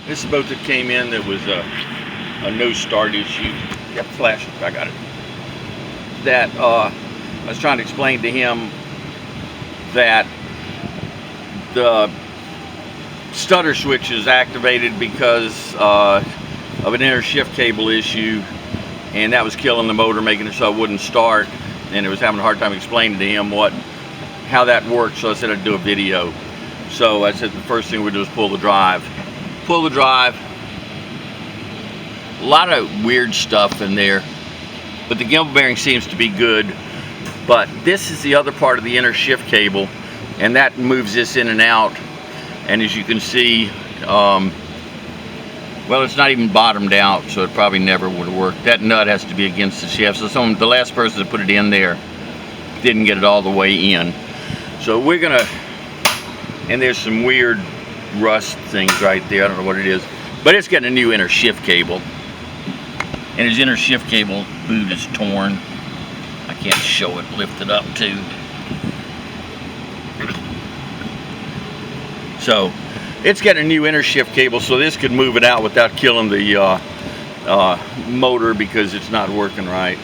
This is a boat that came in that was a no start issue. Yep, flash, I got it. That I was trying to explain to him that the stutter switch is activated because of an inner shift cable issue, and that was killing the motor, making it so it wouldn't start, and it was having a hard time explaining to him how that worked. So I said I'd do a video. So I said the first thing we do is pull the drive. Pull the drive. A lot of weird stuff in there, but the gimbal bearing seems to be good. But this is the other part of the inner shift cable, and that moves this in and out. And as you can see, well, it's not even bottomed out, so it probably never would work. That nut has to be against the shaft. So the last person that put it in there didn't get it all the way in. So we're gonna, and there's some weird rust things right there. I don't know what it is, but it's got a new inner shift cable, and his inner shift cable boot is torn. I can't show it, lift it up too. So it's got a new inner shift cable, so this could move it out without killing the motor because it's not working right.